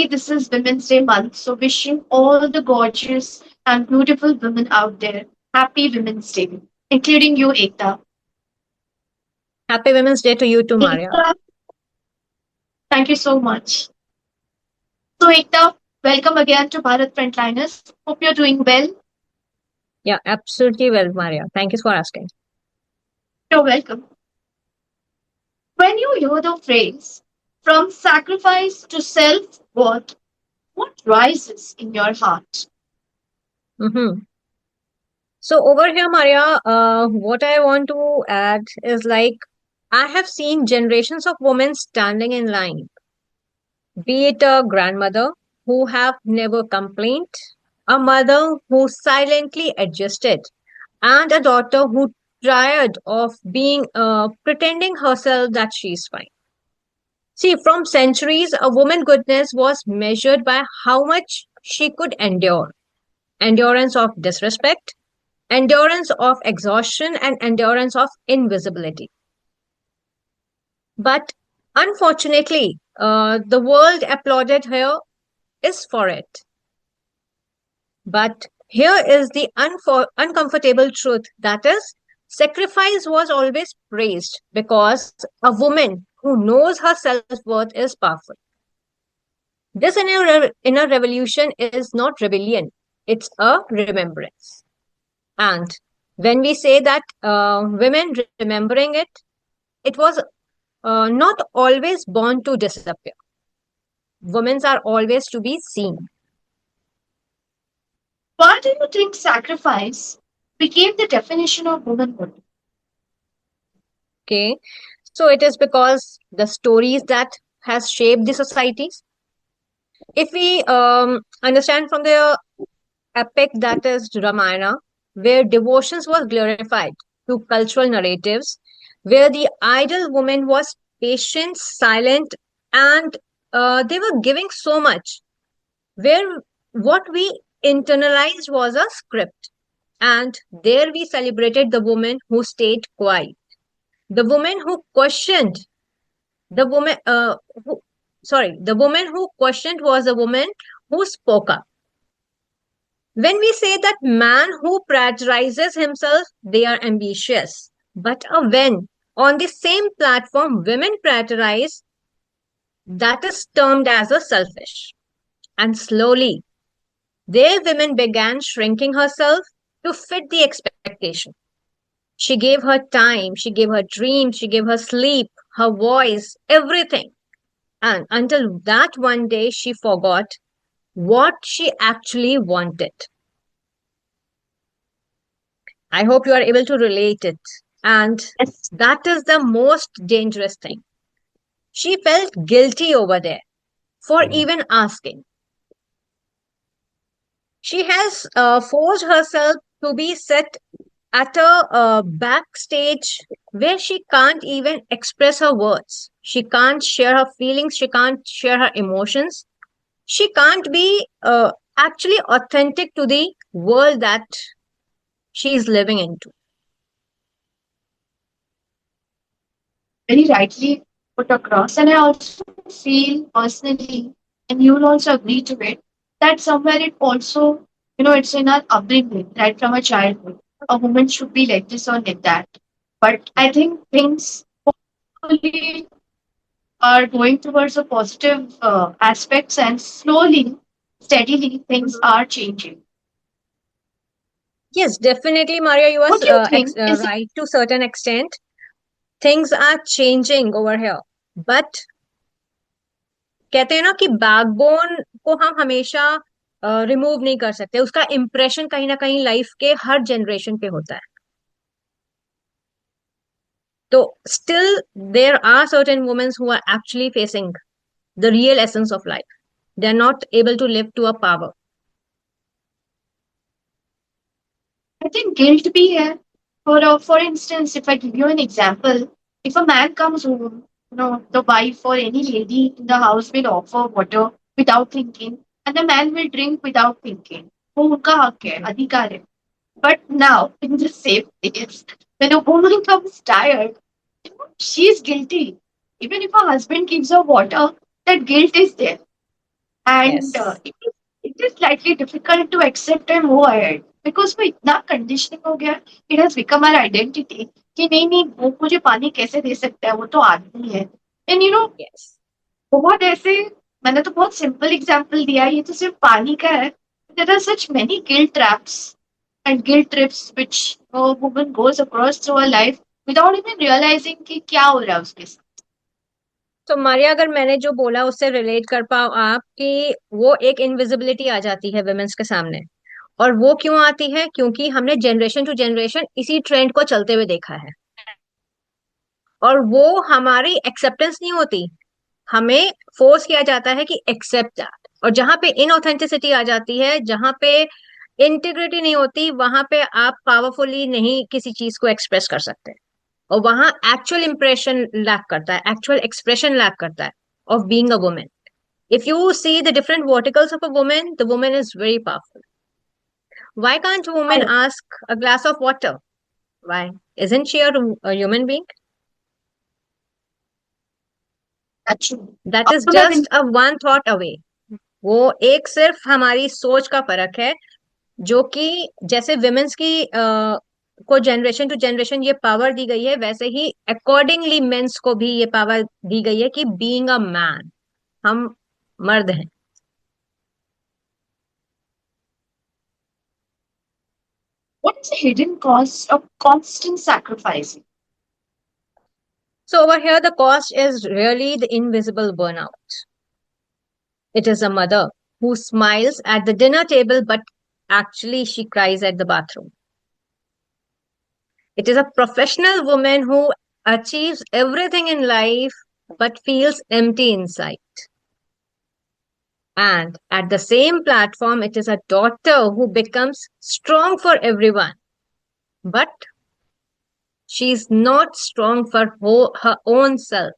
Firstly, this is Women's Day month, so wishing all the gorgeous and beautiful women out there happy Women's Day, including you, Ekta. Happy Women's Day to you too, Maria. Ekta, thank you so much. So, Ekta, welcome again to Bharat Frontliners. Hope you're doing well. Yeah, absolutely well, Maria. Thank you for asking. You're welcome. When you hear the phrase from sacrifice to self worth, what rises in your heart? hmm So over here, Maria, what I want to add is like I have seen generations of women standing in line, be it a grandmother who have never complained, a mother who silently adjusted, and a daughter who tired of being pretending herself that she's fine. See, from centuries, a woman goodness was measured by how much she could endure. Endurance of disrespect, endurance of exhaustion, and endurance of invisibility. But unfortunately, the world applauded her is for it. But here is the uncomfortable truth, that is, sacrifice was always praised because a woman who knows her self worth is powerful. This inner revolution is not rebellion, it's a remembrance. And when we say that women remembering it, it was not always born to disappear. Women are always to be seen. Why do you think sacrifice became the definition of womanhood? Okay, so it is because the stories that has shaped the societies. If we understand from the epic that is Ramayana, where devotions was glorified through cultural narratives, where the ideal woman was patient, silent, and they were giving so much, where what we internalized was a script. And there we celebrated the woman who stayed quiet, the woman who questioned, the woman, the woman who questioned was a woman who spoke up. When we say that man who prioritizes himself, they are ambitious. But when on the same platform women prioritize, that is termed as a selfish. And slowly, their women began shrinking herself to fit the expectation. She gave her time, she gave her dreams, she gave her sleep, her voice, everything. And until that one day she forgot what she actually wanted. I hope you are able to relate it. And Yes. that is the most dangerous thing. She felt guilty over there for even asking. She has forced herself to be set at a backstage where she can't even express her words. She can't share her feelings. She can't share her emotions. She can't be actually authentic to the world that she is living into. Very rightly put across. And I also feel personally, and you'll also agree to it, that somewhere it also, it's in our upbringing, right from a childhood. A woman should be like this or like that. But I think things hopefully are going towards a positive aspects, and slowly, steadily, things are changing. Yes, definitely, Maria, you are What do you think? Is it right to certain extent. Things are changing over here. But कहते हैं ना कि backbone को हम हमेशा remove नहीं कर सकते, उसका इम्प्रेशन कहीं ना कहीं लाइफ के हर जनरेशन पे होता है. So still there are certain women who are actually facing the real essence of life. They are not able to live to a power. I think guilt be here. For instance, if I give you an example, if a man comes home, the wife or any lady in the house will offer water without thinking, and the man will drink without thinking. वो उनका हक है, अधिकार है. But now, in the same case, when a woman comes tired, she is guilty. Even if her husband gives her water, that guilt is there. And Yes. it is slightly difficult to accept and move ahead because वो इतना conditioning हो गया, it has become our identity कि नहीं नहीं वो मुझे पानी कैसे दे सकता है, वो तो आदमी है. And you know, Yes. बहुत ऐसे, मैंने तो बहुत सिंपल एग्जांपल दिया है, ये तो सिर्फ पानी का है. There are such many guilt traps and guilt trips which a woman goes across through her life without even realizing कि क्या हो रहा है उसके साथ. तो मारिया, अगर मैंने जो बोला उससे रिलेट कर पाओ आप कि वो एक इनविजिबिलिटी आ जाती है वुमेन्स के सामने, और वो क्यों आती है? क्योंकि हमने जनरेशन टू जनरेशन इसी ट्रेंड को चलते हुए देखा है, और वो हमारी एक्सेप्टेंस नहीं होती, हमें फोर्स किया जाता है कि एक्सेप्ट दैट। और जहां पे इनऑथेंटिसिटी आ जाती है, जहां पे इंटीग्रिटी नहीं होती, वहां पे आप पावरफुली नहीं किसी चीज को एक्सप्रेस कर सकते, और वहां एक्चुअल इंप्रेशन लैक करता है, एक्चुअल एक्सप्रेशन लैक करता है of being a women. If you see the different verticals of a woman, the woman is very powerful. Why can't a woman ask a glass of water? Why? Isn't she a human being? That's That is true. just a one thought away. वो एक सिर्फ हमारी सोच का फर्क है, जो कि जैसे विमेन्स की को जनरेशन टू जनरेशन ये पावर दी गई है, वैसे ही अकॉर्डिंगली मेंस को भी ये पावर दी गई है कि बीइंग अ मैन, हम मर्द हैं। What is the hidden cost of constant sacrificing? So over here, the cost is really the invisible burnout. It is a mother who smiles at the dinner table, but actually she cries at the bathroom. It is a professional woman who achieves everything in life, but feels empty inside. And at the same platform, it is a daughter who becomes strong for everyone, but she's not strong for her own self.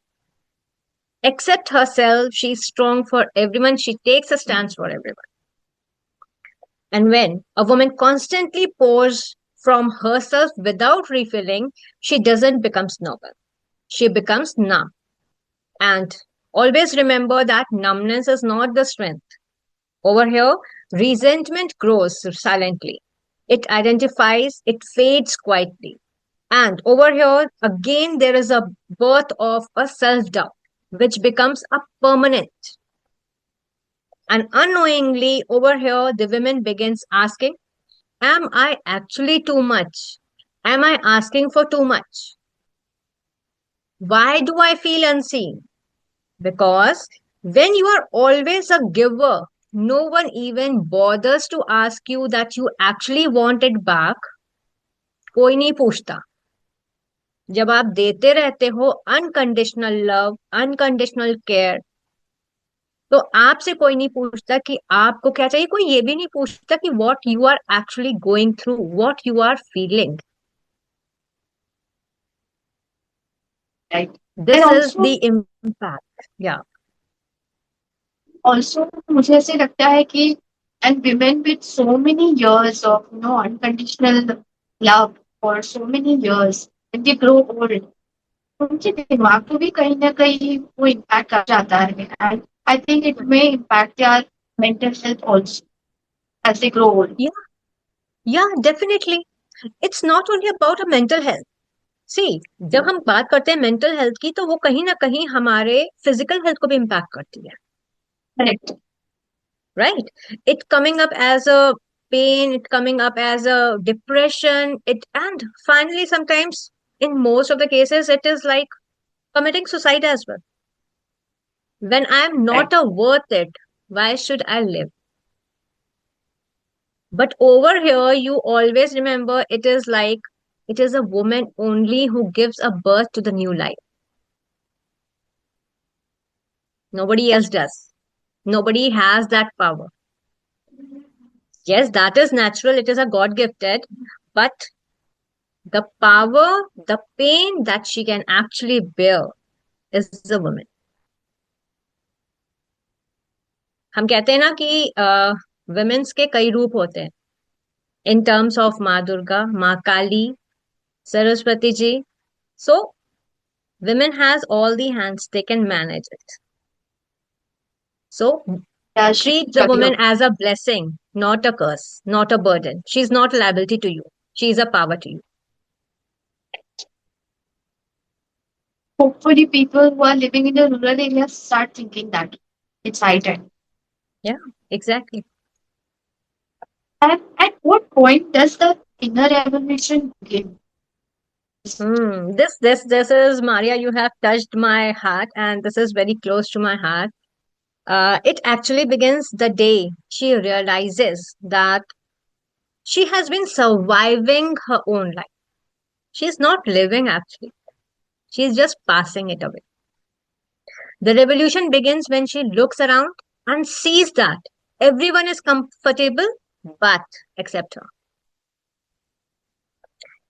Except herself, she's strong for everyone. She takes a stance for everyone. And when a woman constantly pours from herself without refilling, she doesn't become noble. She becomes numb. And always remember that numbness is not the strength. Over here, resentment grows silently. It identifies, it fades quietly. And over here, again, there is a birth of a self doubt, which becomes a permanent. And unknowingly, over here, the women begins asking, am I actually too much? Am I asking for too much? Why do I feel unseen? Because when you are always a giver, no one even bothers to ask you that you actually want it back. कोई नहीं पूछता। जब आप देते रहते हो unconditional love, unconditional care, तो आपसे कोई नहीं पूछता कि आपको क्या चाहिए। कोई ये भी नहीं पूछता कि what you are actually going through, what you are feeling. Right? And this is the impact. या also मुझे ऐसे लगता है कि and women with so many years of unconditional love for so many years when they grow old, उनके दिमाग को भी कहीं ना कहीं वो इम्पैक्ट कर जाता है. And I think it may impact their mental health also as they grow old. या definitely, it's not only about a mental health. See, जब हम बात करते हैं मेंटल हेल्थ की, तो वो कहीं ना कहीं हमारे फिजिकल हेल्थ को भी इम्पैक्ट करती है, Correct. Right? It coming up as a pain, it coming up as a depression, it, and finally sometimes, in most of the cases, it is like committing suicide as well. When I am Right. not a worth it, why should I live? But over here, you always remember, it is like it is a woman only who gives a birth to the new life. Nobody else does. Nobody has that power. Yes, that is natural. It is a God gifted, but the power, the pain that she can actually bear is a woman. हम कहते हैं ना कि women's के कई रूप होते हैं, in terms of माँ दुर्गा, माँ काली, Saraswati ji. So women has all the hands, they can manage it. So Yeah, she Treat the shut you woman up. as a blessing, not a curse, not a burden. She's not a liability to you. She's a power to you. Hopefully, people who are living in the rural areas start thinking that it's high time. Yeah, exactly. And at what point does the inner evolution begin? This is Maria. You have touched my heart, and this is very close to my heart. It actually begins the day she realizes that she has been surviving her own life. She's not living actually. She's just passing it away. The revolution begins when she looks around and sees that everyone is comfortable but except her.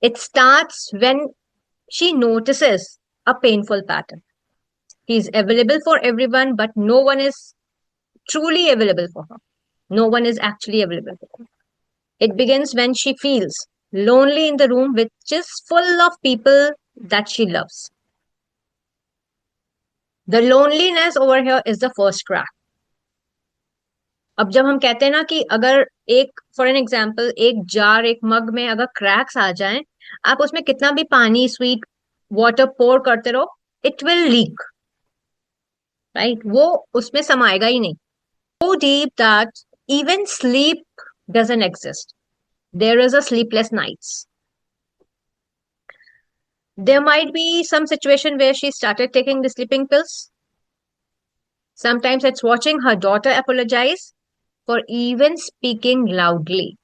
It starts when she notices a painful pattern. He's available for everyone, but no one is truly available for her. No one is actually available for her. It begins when she feels lonely in the room, which is full of people that she loves. The loneliness over here is the first crack. अब जब हम कहते हैं ना कि अगर एक for an example एक जार एक मग में अगर क्रैक्स आ जाएं, आप उसमें कितना भी पानी स्वीट वाटर पोर करते रहो, इट विल लीक, राइट? वो उसमें समाएगा ही नहीं. So deep that even sleep doesn't exist. There is a sleepless nights. There might be some situation where she started taking the sleeping pills. Sometimes it's watching her daughter apologize for even speaking loudly.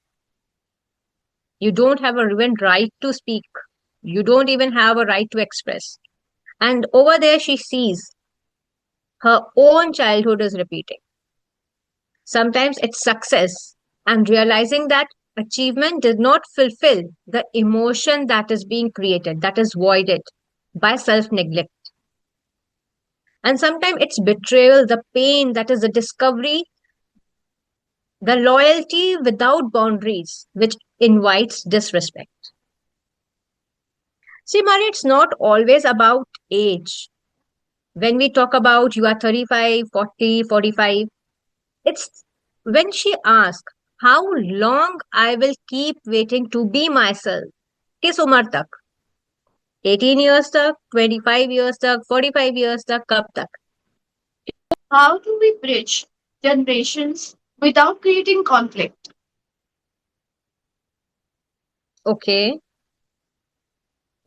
You don't have a even right to speak. You don't even have a right to express. And over there, she sees her own childhood is repeating. Sometimes it's success and realizing that achievement did not fulfill the emotion that is being created, that is voided by self neglect. And sometimes it's betrayal, the pain, that is the discovery, the loyalty without boundaries, which invites disrespect. See, Mari, it's not always about age. When we talk about you are 35, 40, 45, it's when she asks, how long I will keep waiting to be myself? किस उम्र तक? 18 years तक, 25 years तक, 45 years तक, कब तक? How do we bridge generations without creating conflict? Okay.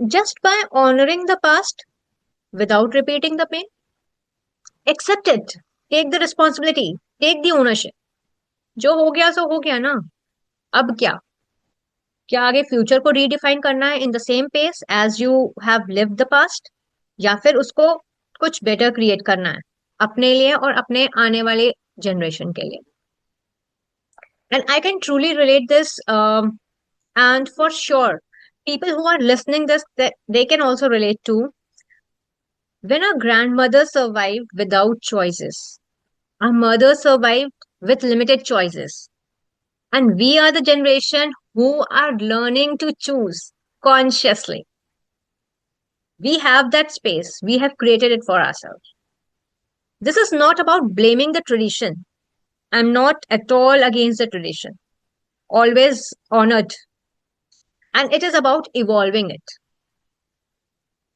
Just by honoring the past without repeating the pain. Accept it. Take the responsibility. Take the ownership. जो हो गया सो हो गया ना. अब क्या? क्या आगे फ्यूचर को रीडिफाइन करना है in the same pace as you have lived the past, या फिर उसको कुछ बेटर क्रिएट करना है अपने लिए और अपने आने वाले जनरेशन के लिए? And I can truly relate this, and for sure people who are listening this, they can also relate to when our grandmother survived without choices, our mother survived with limited choices, and we are the generation who are learning to choose consciously. We have that space. We have created it for ourselves. This is not about blaming the tradition. I'm not at all against the tradition. Always honored. And it is about evolving it.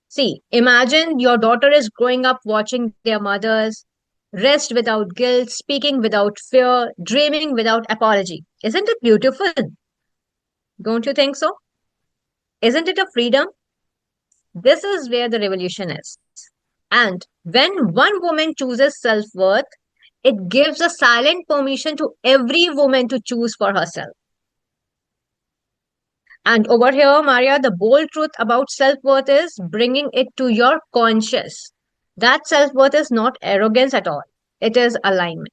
See, imagine your daughter is growing up watching their mothers rest without guilt, speaking without fear, dreaming without apology. Isn't it beautiful? Don't you think so? Isn't it a freedom? This is where the revolution is. And when one woman chooses self worth, it gives a silent permission to every woman to choose for herself. And over here, Maria, the bold truth about self worth is bringing it to your conscious. That self worth is not arrogance at all, it is alignment.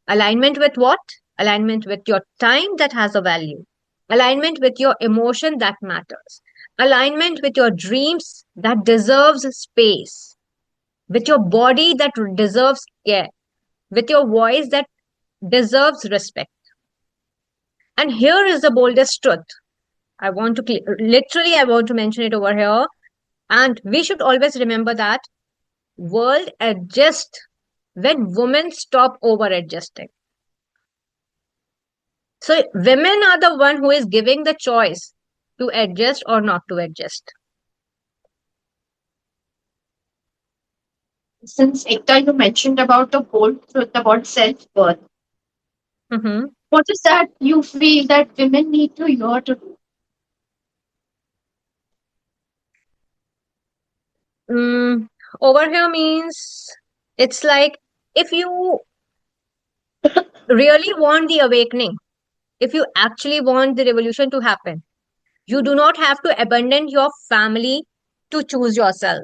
Alignment with what? Alignment with your time that has a value, alignment with your emotion that matters, alignment with your dreams that deserves space, with your body that deserves care, with your voice that deserves respect. And here is the boldest truth. I want to literally I want to mention it over here, and we should always remember that world adjust when women stop over adjusting. So women are the one who is giving the choice to adjust or not to adjust. Since Ekta, you mentioned about the whole truth about self-worth. Mm-hmm. What is that you feel that women need to hear to do? Mm, over here means it's like if you really want the awakening, if you actually want the revolution to happen, you do not have to abandon your family to choose yourself.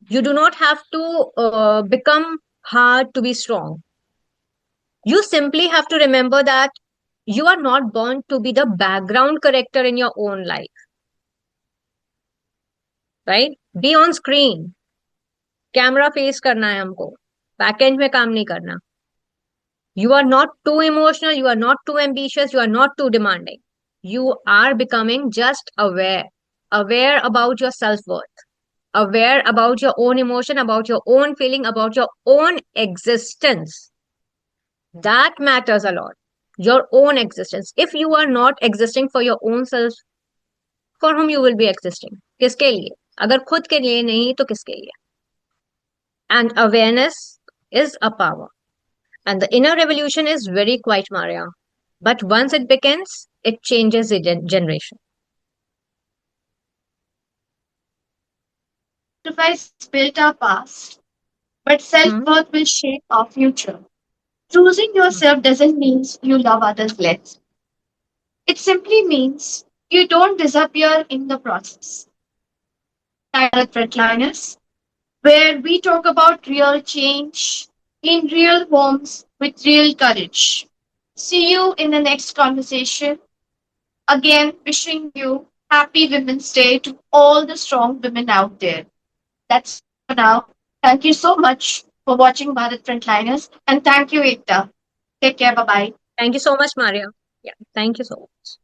You do not have to become hard to be strong. You simply have to remember that you are not born to be the background character in your own life, right? Be on screen, camera face करना है हमको, backend में काम नहीं करना. You are not too emotional, you are not too ambitious, you are not too demanding. You are becoming just aware, aware about your self-worth, aware about your own emotion, about your own feeling, about your own existence. That matters a lot. Your own existence. If you are not existing for your own self, for whom you will be existing? किसके लिए? अगर खुद के लिए नहीं तो किसके लिए? And awareness is a power. And the inner revolution is very quiet, Maria. But once it begins, it changes the generation. Sacrifice built our past, but Hmm? self-worth will shape our future. Choosing yourself doesn't mean you love others less. It simply means you don't disappear in the process. Bharat Frontliners, where we talk about real change in real homes with real courage. See you in the next conversation. Again, wishing you happy Women's Day to all the strong women out there. That's all for now. Thank you so much for watching Bharat Frontliners, and thank you, Ekta. Take care. Bye bye. Thank you so much, Maria. Yeah, thank you so much.